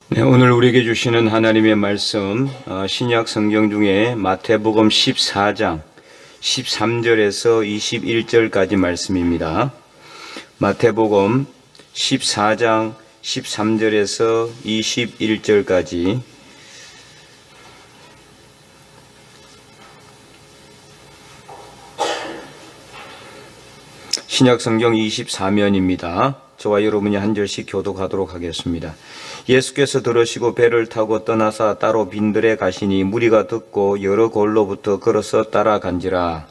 네, 오늘 우리에게 주시는 하나님의 말씀, 신약 성경 중에 마태복음 14장 13절에서 21절까지 말씀입니다. 마태복음 14장 13절에서 21절까지 신약 성경 24면입니다. 저와 여러분이 한 절씩 교독하도록 하겠습니다. 예수께서 들으시고 배를 타고 떠나사 따로 빈들에 가시니 무리가 듣고 여러 골로부터 걸어서 따라간지라.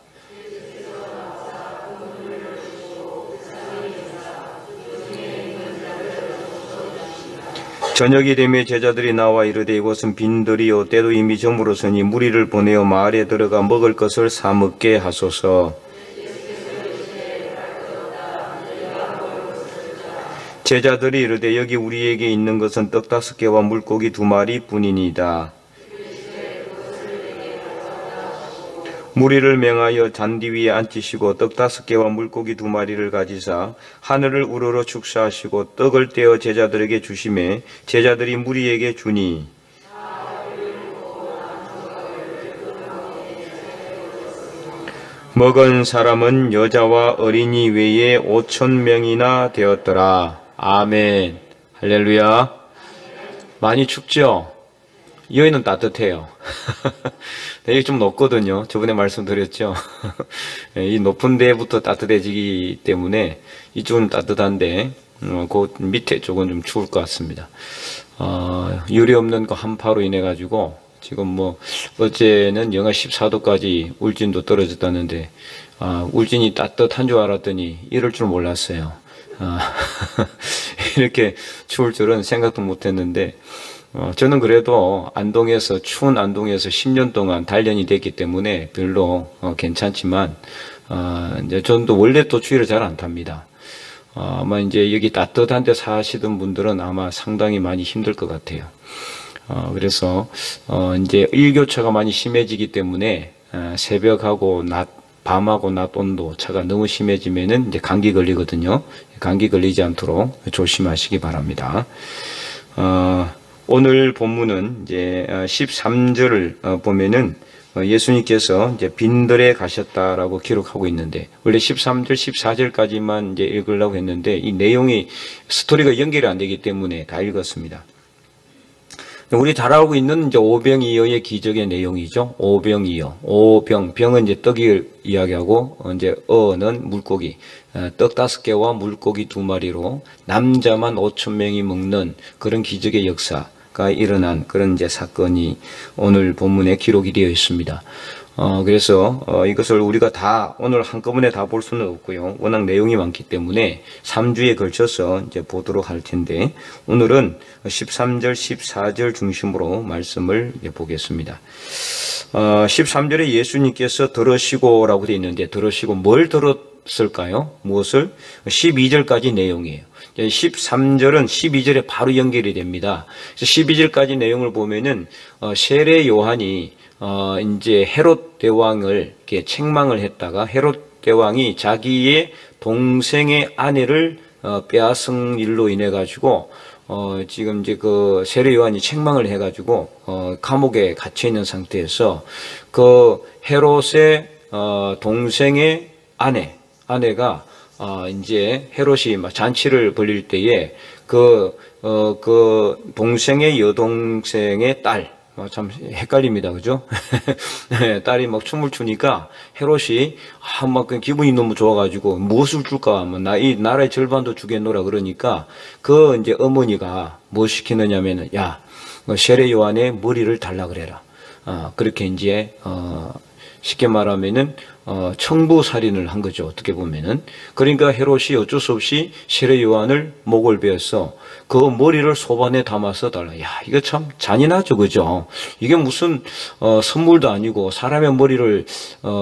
저녁이 되매 제자들이 나와 이르되 이곳은 빈들이요 때도 이미 저물었으니 무리를 보내어 마을에 들어가 먹을 것을 사 먹게 하소서. 제자들이 이르되 여기 우리에게 있는 것은 떡 5개와 물고기 2마리 뿐이니이다. 무리를 명하여 잔디 위에 앉히시고 떡 5개와 물고기 2마리를 가지사 하늘을 우러러 축사하시고 떡을 떼어 제자들에게 주시매 제자들이 무리에게 주니 먹은 사람은 여자와 어린이 외에 5,000명이나 되었더라. 아멘. 할렐루야. 많이 춥죠? 여기는 따뜻해요. 여기 좀 높거든요. 저번에 말씀드렸죠. 이 높은 데부터 따뜻해지기 때문에 이쪽은 따뜻한데 그 밑에 쪽은 좀 추울 것 같습니다. 유리 없는 그 한파로 인해 가지고 지금 뭐 어제는 영하 14도까지 울진도 떨어졌다는데 울진이 따뜻한 줄 알았더니 이럴 줄 몰랐어요. 이렇게 추울 줄은 생각도 못했는데 저는 그래도 안동에서 추운 안동에서 10년 동안 단련이 됐기 때문에 별로 괜찮지만 이제 저도 원래 또 추위를 잘 안 탑니다. 아마 이제 여기 따뜻한 데 사시던 분들은 아마 상당히 많이 힘들 것 같아요. 그래서 이제 일교차가 많이 심해지기 때문에 새벽하고 밤하고 낮 온도 차가 너무 심해지면은 이제 감기 걸리거든요. 감기 걸리지 않도록 조심하시기 바랍니다. 오늘 본문은 이제 13절을 보면은 예수님께서 이제 빈들에 가셨다라고 기록하고 있는데 원래 13절, 14절까지만 이제 읽으려고 했는데 이 내용이 스토리가 연결이 안 되기 때문에 다 읽었습니다. 우리 잘 알고 있는 이제 오병이어의 기적의 내용이죠. 오병이어. 오병. 병은 이제 떡을 이야기하고, 이제 어는 물고기. 떡 5개와 물고기 2마리로 남자만 5,000명이 먹는 그런 기적의 역사가 일어난 그런 이제 사건이 오늘 본문에 기록이 되어 있습니다. 그래서 이것을 우리가 다 오늘 한꺼번에 다 볼 수는 없고요. 워낙 내용이 많기 때문에 3주에 걸쳐서 이제 보도록 할 텐데 오늘은 13절, 14절 중심으로 말씀을 보겠습니다. 13절에 예수님께서 들으시고라고 되어 있는데 들으시고 뭘 들었을까요? 무엇을? 12절까지 내용이에요. 13절은 12절에 바로 연결이 됩니다. 그래서 12절까지 내용을 보면은 세례 요한이 이제 헤롯 대왕을 이렇게 책망을 했다가 헤롯 대왕이 자기의 동생의 아내를 빼앗은 일로 인해 가지고 지금 이제 그 세례 요한이 책망을 해 가지고 감옥에 갇혀 있는 상태에서 그 헤롯의 동생의 아내가 이제 헤롯이 막 잔치를 벌릴 때에 그 동생의 여동생의 딸 참 헷갈립니다. 그죠? 딸이 막 춤을 추니까 헤롯이 막 기분이 너무 좋아가지고 무엇을 줄까? 이 나라의 절반도 주겠노라 그러니까 그 이제 어머니가 뭐 시키느냐면은 야, 세례 요한의 머리를 달라 그래라. 그렇게 이제 쉽게 말하면은 청부 살인을 한 거죠. 어떻게 보면은. 그러니까 헤롯이 어쩔 수 없이 세례 요한을 목을 베어서 그 머리를 소반에 담아서 달라. 야, 이거 참 잔인하죠. 그죠? 이게 무슨 선물도 아니고 사람의 머리를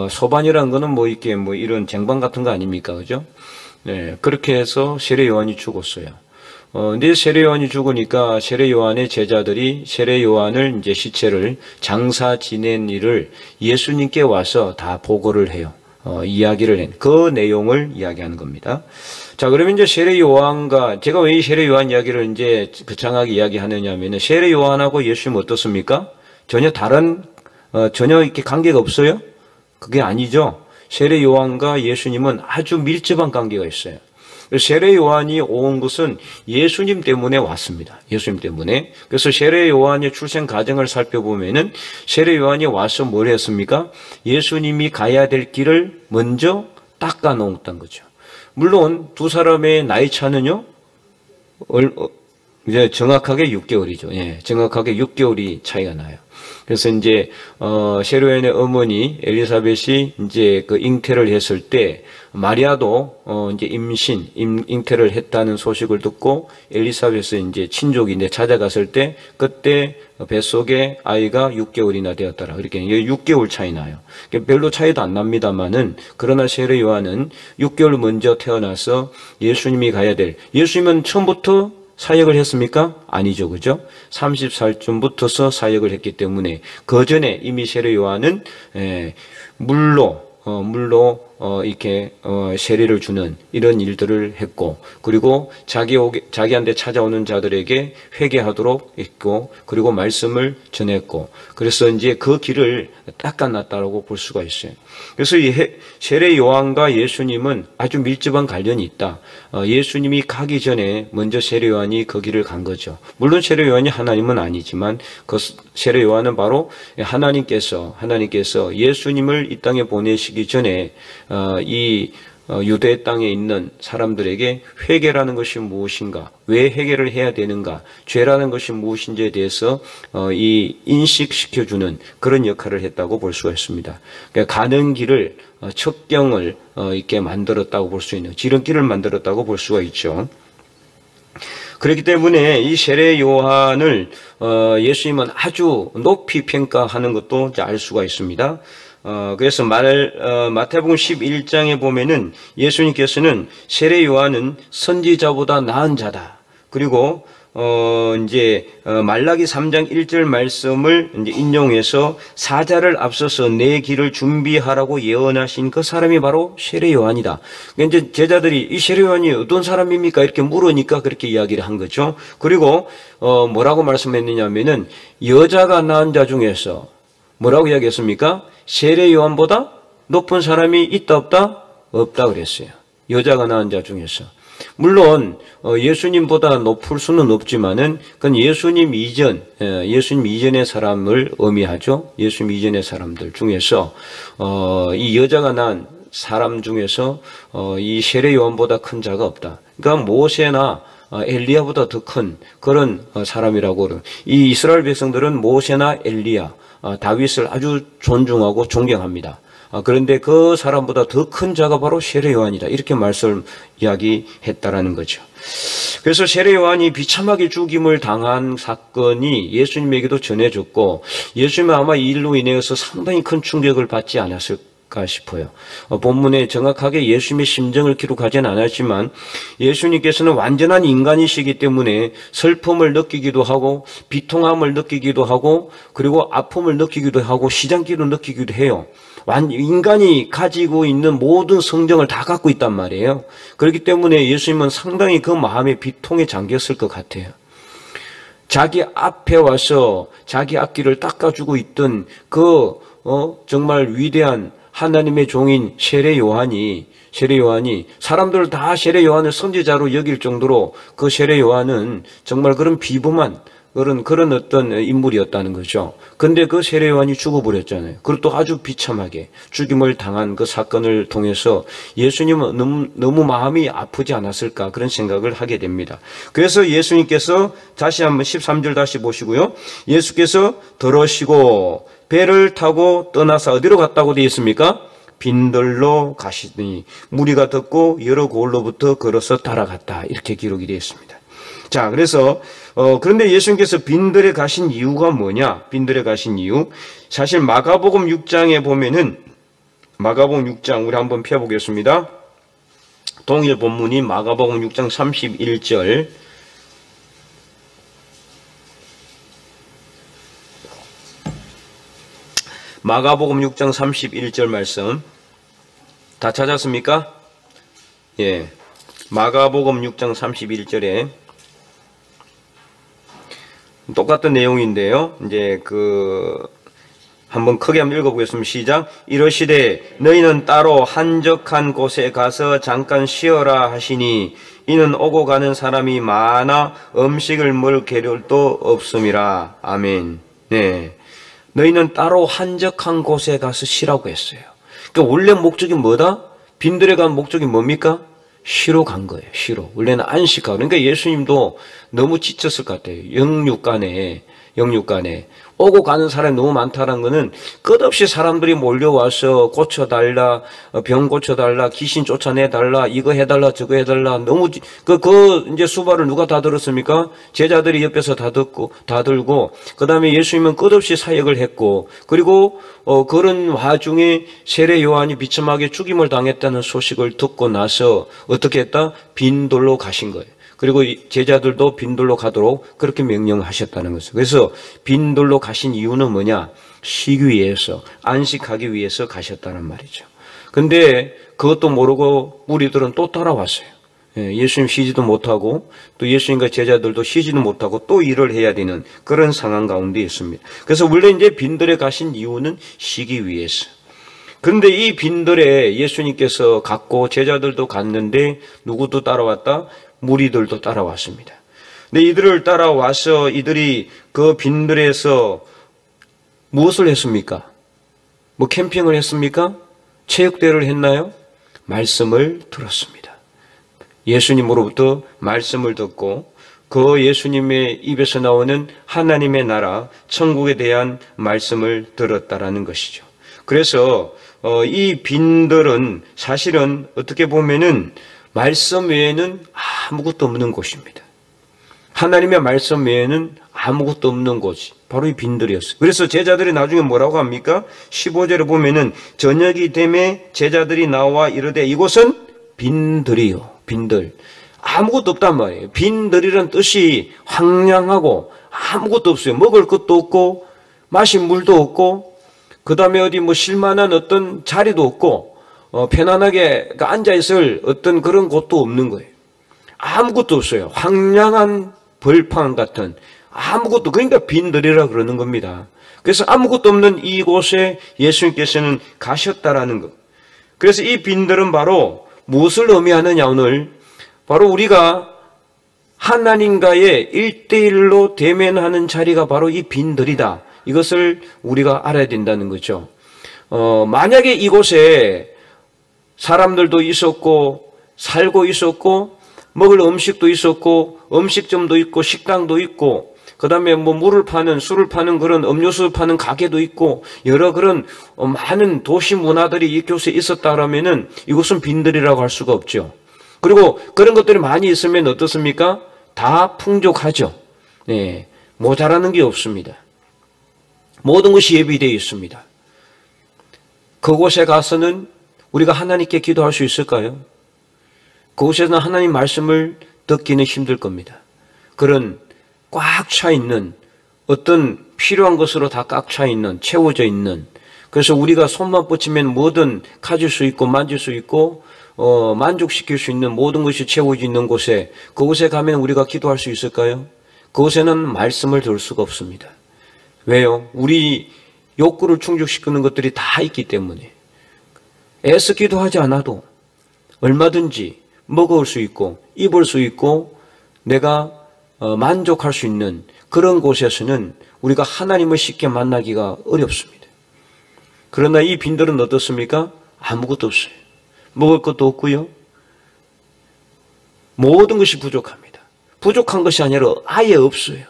소반이라는 거는 뭐 이렇게 뭐 이런 쟁반 같은 거 아닙니까? 그죠? 네. 그렇게 해서 세례 요한이 죽었어요. 근데 세례 요한이 죽으니까 세례 요한의 제자들이 세례 요한을 이제 시체를 장사 지낸 일을 예수님께 와서 다 보고를 해요. 이야기를 그 내용을 이야기하는 겁니다. 자, 그러면 이제 세례 요한과, 제가 왜 이 세례 요한 이야기를 이제 거창하게 이야기하느냐 하면은, 세례 요한하고 예수님 어떻습니까? 전혀 다른, 전혀 이렇게 관계가 없어요? 그게 아니죠. 세례 요한과 예수님은 아주 밀접한 관계가 있어요. 세례 요한이 온 것은 예수님 때문에 왔습니다. 예수님 때문에. 그래서 세례 요한의 출생 과정을 살펴보면은 세례 요한이 와서 뭘 했습니까? 예수님이 가야 될 길을 먼저 닦아 놓았던 거죠. 물론 두 사람의 나이 차는요, 이제 정확하게 6개월이죠. 예, 정확하게 6개월이 차이가 나요. 그래서 이제 세례 요한의 어머니 엘리사벳이 이제 그 잉태를 했을 때 마리아도 이제 잉태를 했다는 소식을 듣고 엘리사벳은 이제 친족인데 찾아갔을 때 그때 뱃속에 아이가 6개월이나 되었더라. 그렇게 6개월 차이 나요. 별로 차이도 안 납니다만은 그러나 세례 요한은 6개월 먼저 태어나서 예수님이 가야 될, 예수님은 처음부터 사역을 했습니까? 아니죠. 그죠? 30살쯤부터서 사역을 했기 때문에 그 전에 이미 세례 요한은 물로 이렇게 세례를 주는 이런 일들을 했고, 그리고 자기한테 찾아오는 자들에게 회개하도록 했고, 그리고 말씀을 전했고, 그래서 이제 그 길을 닦아놨다라고 볼 수가 있어요. 그래서 이 세례 요한과 예수님은 아주 밀접한 관련이 있다. 예수님이 가기 전에 먼저 세례 요한이 그 길을 간 거죠. 물론 세례 요한이 하나님은 아니지만 그 세례 요한은 바로 하나님께서 예수님을 이 땅에 보내시기 전에 이 유대 땅에 있는 사람들에게 회개라는 것이 무엇인가, 왜 회개를 해야 되는가, 죄라는 것이 무엇인지에 대해서 이 인식시켜주는 그런 역할을 했다고 볼 수가 있습니다. 그러니까 가는 길을, 첩경을 이렇게 만들었다고 볼 수 있는, 지름길을 만들었다고 볼 수가 있죠. 그렇기 때문에 이 세례 요한을 예수님은 아주 높이 평가하는 것도 알 수가 있습니다. 그래서 마태복음 11장에 보면은 예수님께서는 세례 요한은 선지자보다 나은 자다. 그리고 이제 말라기 3장 1절 말씀을 이제 인용해서 사자를 앞서서 내 길을 준비하라고 예언하신 그 사람이 바로 세례 요한이다. 그러니까 이제 제자들이 이 세례 요한이 어떤 사람입니까? 이렇게 물으니까 그렇게 이야기를 한 거죠. 그리고 뭐라고 말씀했느냐면은 여자가 낳은 자 중에서 뭐라고 이야기했습니까? 세례 요한보다 높은 사람이 있다 없다? 없다 그랬어요. 여자가 낳은 자 중에서. 물론 예수님보다 높을 수는 없지만은 그건 예수님 이전의 사람을 의미하죠. 예수님 이전의 사람들 중에서 이 여자가 낳은 사람 중에서 이 세례 요한보다 큰 자가 없다. 그러니까 모세나 엘리야보다 더 큰 그런 사람이라고 그래요. 이 이스라엘 백성들은 모세나 엘리야, 다윗을 아주 존중하고 존경합니다. 그런데 그 사람보다 더 큰 자가 바로 세례 요한이다. 이렇게 이야기했다라는 거죠. 그래서 세례 요한이 비참하게 죽임을 당한 사건이 예수님에게도 전해졌고, 예수님은 아마 이 일로 인해서 상당히 큰 충격을 받지 않았을까 싶어요. 본문에 정확하게 예수님의 심정을 기록하지는 않았지만 예수님께서는 완전한 인간이시기 때문에 슬픔을 느끼기도 하고 비통함을 느끼기도 하고 그리고 아픔을 느끼기도 하고 시장기를 느끼기도 해요. 인간이 가지고 있는 모든 성정을 다 갖고 있단 말이에요. 그렇기 때문에 예수님은 상당히 그 마음의 비통에 잠겼을 것 같아요. 자기 앞에 와서 자기 앞길을 닦아주고 있던 그 정말 위대한 하나님의 종인 세례 요한이 사람들 다 세례 요한을 선지자로 여길 정도로 그 세례 요한은 정말 그런 비범한 그런 어떤 인물이었다는 거죠. 근데 그 세례 요한이 죽어버렸잖아요. 그리고 또 아주 비참하게 죽임을 당한 그 사건을 통해서 예수님은 너무 마음이 아프지 않았을까 그런 생각을 하게 됩니다. 그래서 예수님께서 다시 한번 13절 다시 보시고요. 예수께서 들어오시고 배를 타고 떠나서 어디로 갔다고 되어 있습니까? 빈들로 가시더니 무리가 듣고 여러 고을로부터 걸어서 따라갔다. 이렇게 기록이 되어 있습니다. 자, 그래서 그런데 예수님께서 빈들에 가신 이유가 뭐냐? 빈들에 가신 이유. 사실 마가복음 6장에 보면은 마가복음 6장 우리 한번 펴보겠습니다. 동일 본문이 마가복음 6장 31절. 마가복음 6장 31절 말씀 다 찾았습니까? 예. 마가복음 6장 31절에 똑같은 내용인데요. 이제 한번 크게 한번 읽어보겠습니다. 시작. 이러시되 너희는 따로 한적한 곳에 가서 잠깐 쉬어라 하시니 이는 오고 가는 사람이 많아 음식을 먹을 겨를도 없음이라. 아멘. 네. 너희는 따로 한적한 곳에 가서 쉬라고 했어요. 그러니까 원래 목적이 뭐다? 빈들에 간 목적이 뭡니까? 쉬러 간 거예요. 쉬러. 원래는 안식하고. 그러니까 예수님도 너무 지쳤을 것 같아요. 영육간에 오고 가는 사람이 너무 많다는 것은 끝없이 사람들이 몰려와서 고쳐달라, 병 고쳐달라, 귀신 쫓아내달라, 이거 해달라, 저거 해달라. 너무 이제 수발을 누가 다 들었습니까? 제자들이 옆에서 다 들고, 그 다음에 예수님은 끝없이 사역을 했고, 그리고 그런 와중에 세례 요한이 비참하게 죽임을 당했다는 소식을 듣고 나서 어떻게 했다? 빈돌로 가신 거예요. 그리고 제자들도 빈돌로 가도록 그렇게 명령하셨다는 것이죠. 그래서 빈돌로 가신 이유는 뭐냐? 쉬기 위해서, 안식하기 위해서 가셨다는 말이죠. 근데 그것도 모르고 우리들은 또 따라왔어요. 예수님 쉬지도 못하고 또 예수님과 제자들도 쉬지도 못하고 또 일을 해야 되는 그런 상황 가운데 있습니다. 그래서 원래 이제 빈들에 가신 이유는 쉬기 위해서. 그런데 이 빈들에 예수님께서 갔고 제자들도 갔는데 누구도 따라왔다? 무리들도 따라왔습니다. 근데 이들을 따라와서 이들이 그 빈들에서 무엇을 했습니까? 뭐 캠핑을 했습니까? 체육대회를 했나요? 말씀을 들었습니다. 예수님으로부터 말씀을 듣고 그 예수님의 입에서 나오는 하나님의 나라, 천국에 대한 말씀을 들었다라는 것이죠. 그래서 이 빈들은 사실은 어떻게 보면은 말씀 외에는 아무것도 없는 곳입니다. 하나님의 말씀 외에는 아무것도 없는 곳이 바로 이 빈들이었어요. 그래서 제자들이 나중에 뭐라고 합니까? 15절에 보면은 저녁이 되매 제자들이 나와 이르되 이곳은 빈들이요. 빈들. 아무것도 없단 말이에요. 빈들이란 뜻이 황량하고 아무것도 없어요. 먹을 것도 없고 마실 물도 없고 그 다음에 어디 뭐 쉴만한 어떤 자리도 없고 편안하게 앉아있을 어떤 그런 곳도 없는 거예요. 아무것도 없어요. 황량한 벌판 같은 아무것도, 그러니까 빈들이라 그러는 겁니다. 그래서 아무것도 없는 이곳에 예수님께서는 가셨다라는 것. 그래서 이 빈들은 바로 무엇을 의미하느냐, 오늘 바로 우리가 하나님과의 1대1로 대면하는 자리가 바로 이 빈들이다. 이것을 우리가 알아야 된다는 거죠. 만약에 이곳에 사람들도 있었고 살고 있었고 먹을 음식도 있었고 음식점도 있고 식당도 있고 그 다음에 뭐 물을 파는 술을 파는 그런 음료수 파는 가게도 있고 여러 그런 많은 도시 문화들이 이곳에 있었다라면은 이곳은 빈들이라고 할 수가 없죠. 그리고 그런 것들이 많이 있으면 어떻습니까? 다 풍족하죠. 네, 모자라는 게 없습니다. 모든 것이 예비되어 있습니다. 그곳에 가서는 우리가 하나님께 기도할 수 있을까요? 그곳에서는 하나님 말씀을 듣기는 힘들 겁니다. 그런 꽉 차 있는 어떤 필요한 것으로 다 꽉 차 있는, 채워져 있는, 그래서 우리가 손만 뻗치면 뭐든 가질 수 있고 만질 수 있고 만족시킬 수 있는 모든 것이 채워져 있는 곳에, 그곳에 가면 우리가 기도할 수 있을까요? 그곳에는 말씀을 들을 수가 없습니다. 왜요? 우리 욕구를 충족시키는 것들이 다 있기 때문에. 애써 기도하지 않아도 얼마든지 먹을 수 있고 입을 수 있고 내가 만족할 수 있는 그런 곳에서는 우리가 하나님을 쉽게 만나기가 어렵습니다. 그러나 이 빈들은 어떻습니까? 아무것도 없어요. 먹을 것도 없고요. 모든 것이 부족합니다. 부족한 것이 아니라 아예 없어요.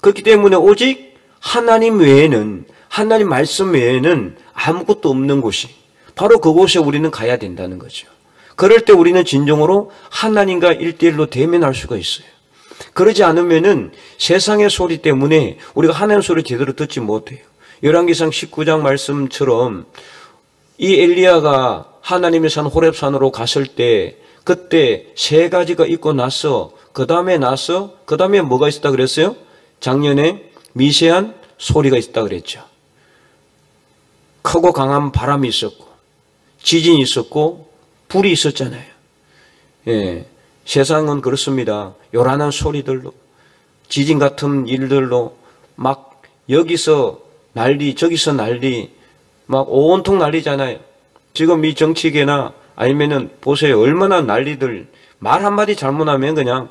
그렇기 때문에 오직 하나님 외에는, 하나님 말씀 외에는 아무것도 없는 곳이 바로 그곳에 우리는 가야 된다는 거죠. 그럴 때 우리는 진정으로 하나님과 1대1로 대면할 수가 있어요. 그러지 않으면은 세상의 소리 때문에 우리가 하나님의 소리를 제대로 듣지 못해요. 열왕기상 19장 말씀처럼 이 엘리야가 하나님의 산 호렙산으로 갔을 때 그때 3가지가 있고 나서 그 다음에 뭐가 있었다 그랬어요? 작년에 미세한 소리가 있었다 그랬죠. 크고 강한 바람이 있었고 지진이 있었고 불이 있었잖아요. 예. 세상은 그렇습니다. 요란한 소리들로, 지진 같은 일들로 막 여기서 난리 저기서 난리 막 온통 난리잖아요. 지금 이 정치계나 아니면은 보세요. 얼마나 난리들. 말 한마디 잘못하면 그냥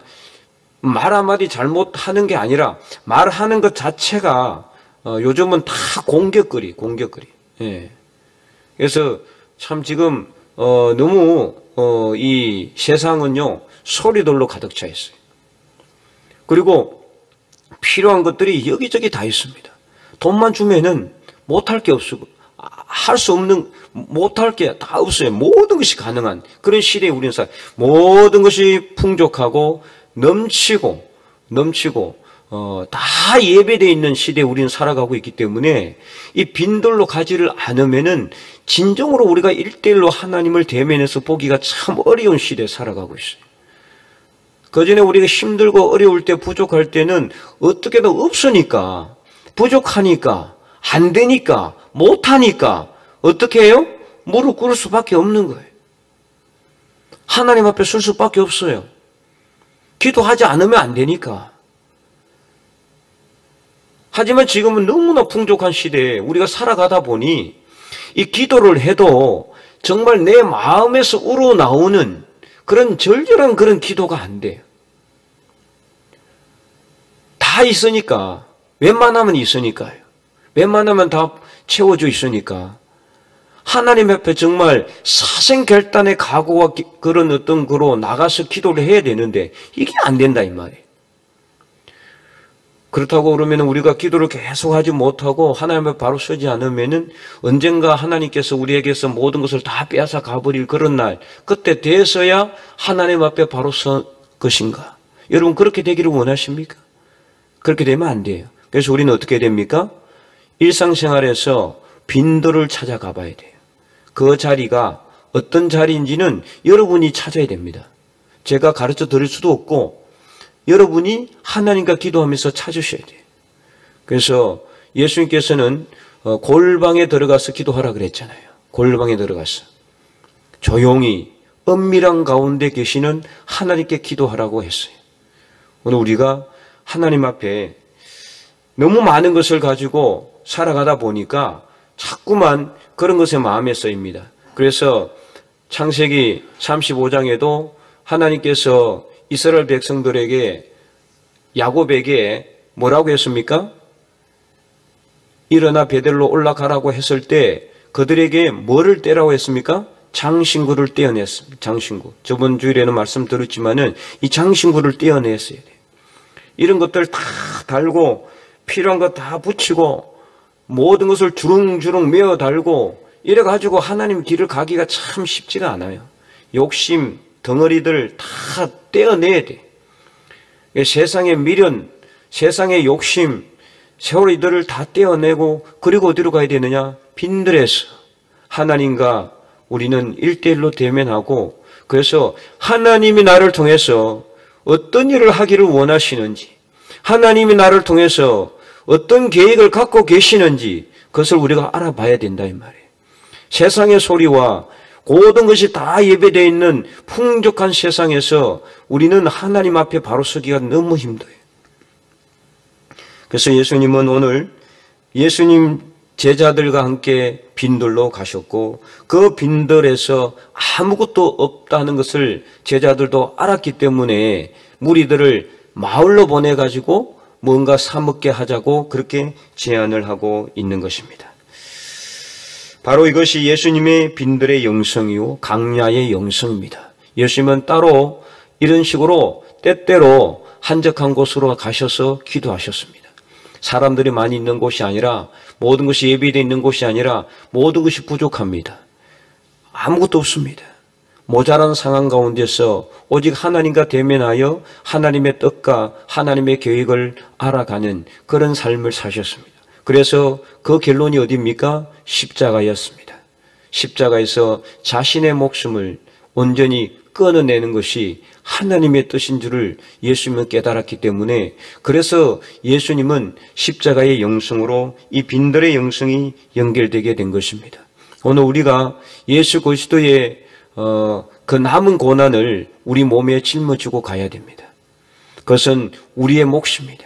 말 한마디 잘못하는 게 아니라 말하는 것 자체가 요즘은 다 공격거리. 예. 그래서 참 지금 너무 이 세상은요 소리들로 가득 차 있어요. 그리고 필요한 것들이 여기저기 다 있습니다. 돈만 주면은 못할 게 없고 할 수 없는 못할 게 다 없어요. 모든 것이 가능한 그런 시대에 우리는 모든 것이 풍족하고 넘치고 다 예배되어 있는 시대에 우리는 살아가고 있기 때문에 이 빈돌로 가지를 않으면은 진정으로 우리가 1:1로 하나님을 대면해서 보기가 참 어려운 시대에 살아가고 있어요. 그전에 우리가 힘들고 어려울 때 부족할 때는 어떻게든 없으니까 부족하니까 안 되니까 못하니까 어떻게 해요? 무릎 꿇을 수밖에 없는 거예요. 하나님 앞에 설 수밖에 없어요. 기도하지 않으면 안 되니까. 하지만 지금은 너무나 풍족한 시대에 우리가 살아가다 보니 이 기도를 해도 정말 내 마음에서 우러나오는 그런 절절한 그런 기도가 안 돼요. 다 있으니까. 웬만하면 있으니까요. 웬만하면 다 채워져 있으니까. 하나님 앞에 정말 사생결단의 각오와 그런 어떤 거로 나가서 기도를 해야 되는데 이게 안 된다 이 말이에요. 그렇다고 그러면 우리가 기도를 계속 하지 못하고 하나님 앞에 바로 서지 않으면은 언젠가 하나님께서 우리에게서 모든 것을 다 빼앗아 가버릴 그런 날, 그때 돼서야 하나님 앞에 바로 설 것인가? 여러분 그렇게 되기를 원하십니까? 그렇게 되면 안 돼요. 그래서 우리는 어떻게 됩니까? 일상생활에서 빈도를 찾아가 봐야 돼요. 그 자리가 어떤 자리인지는 여러분이 찾아야 됩니다. 제가 가르쳐 드릴 수도 없고 여러분이 하나님과 기도하면서 찾으셔야 돼요. 그래서 예수님께서는 골방에 들어가서 기도하라 그랬잖아요. 골방에 들어가서 조용히 은밀한 가운데 계시는 하나님께 기도하라고 했어요. 오늘 우리가 하나님 앞에 너무 많은 것을 가지고 살아가다 보니까 자꾸만 그런 것에 마음에 쓰입니다. 그래서 창세기 35장에도 하나님께서 이스라엘 백성들에게 야곱에게 뭐라고 했습니까? 일어나 베델로 올라가라고 했을 때 그들에게 뭐를 떼라고 했습니까? 장신구를 떼어냈습니다. 장신구. 저번 주일에는 말씀드렸지만은 이 장신구를 떼어냈어야 돼요. 이런 것들 다 달고 필요한 거 다 붙이고 모든 것을 주렁주렁 메어 달고 이래가지고 하나님 길을 가기가 참 쉽지가 않아요. 욕심, 덩어리들 다 떼어내야 돼. 세상의 미련, 세상의 욕심, 세월 이들을 다 떼어내고 그리고 어디로 가야 되느냐? 빈들에서 하나님과 우리는 1:1로 대면하고 그래서 하나님이 나를 통해서 어떤 일을 하기를 원하시는지 하나님이 나를 통해서 어떤 계획을 갖고 계시는지 그것을 우리가 알아봐야 된다 이 말이에요. 세상의 소리와 모든 것이 다 예배되어 있는 풍족한 세상에서 우리는 하나님 앞에 바로 서기가 너무 힘들어요. 그래서 예수님은 오늘 예수님 제자들과 함께 빈들로 가셨고 그 빈들에서 아무것도 없다는 것을 제자들도 알았기 때문에 무리들을 마을로 보내가지고 뭔가 사 먹게 하자고 그렇게 제안을 하고 있는 것입니다. 바로 이것이 예수님의 빈들의 영성이요 강야의 영성입니다. 예수님은 따로 이런 식으로 때때로 한적한 곳으로 가셔서 기도하셨습니다. 사람들이 많이 있는 곳이 아니라 모든 것이 예비되어 있는 곳이 아니라 모든 것이 부족합니다. 아무것도 없습니다. 모자란 상황 가운데서 오직 하나님과 대면하여 하나님의 뜻과 하나님의 계획을 알아가는 그런 삶을 사셨습니다. 그래서 그 결론이 어디입니까? 십자가였습니다. 십자가에서 자신의 목숨을 온전히 끊어내는 것이 하나님의 뜻인 줄을 예수님은 깨달았기 때문에 그래서 예수님은 십자가의 영성으로 이 빈들의 영성이 연결되게 된 것입니다. 오늘 우리가 예수 그리스도의 그 남은 고난을 우리 몸에 짊어지고 가야 됩니다. 그것은 우리의 몫입니다.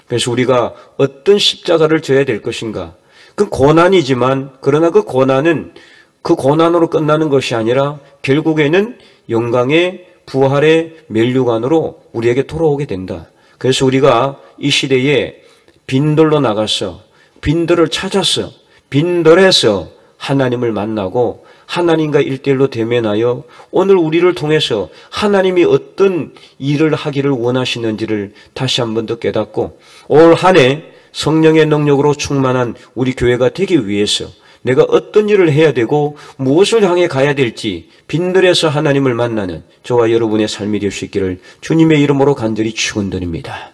그래서 우리가 어떤 십자가를 져야 될 것인가? 그 고난이지만 그러나 그 고난은 그 고난으로 끝나는 것이 아니라 결국에는 영광의 부활의 면류관으로 우리에게 돌아오게 된다. 그래서 우리가 이 시대에 빈들로 나가서 빈들을 찾아서 빈들에서 하나님을 만나고 하나님과 일대일로 대면하여 오늘 우리를 통해서 하나님이 어떤 일을 하기를 원하시는지를 다시 한 번 더 깨닫고 올 한 해 성령의 능력으로 충만한 우리 교회가 되기 위해서 내가 어떤 일을 해야 되고 무엇을 향해 가야 될지 빈들에서 하나님을 만나는 저와 여러분의 삶이 될 수 있기를 주님의 이름으로 간절히 축원드립니다.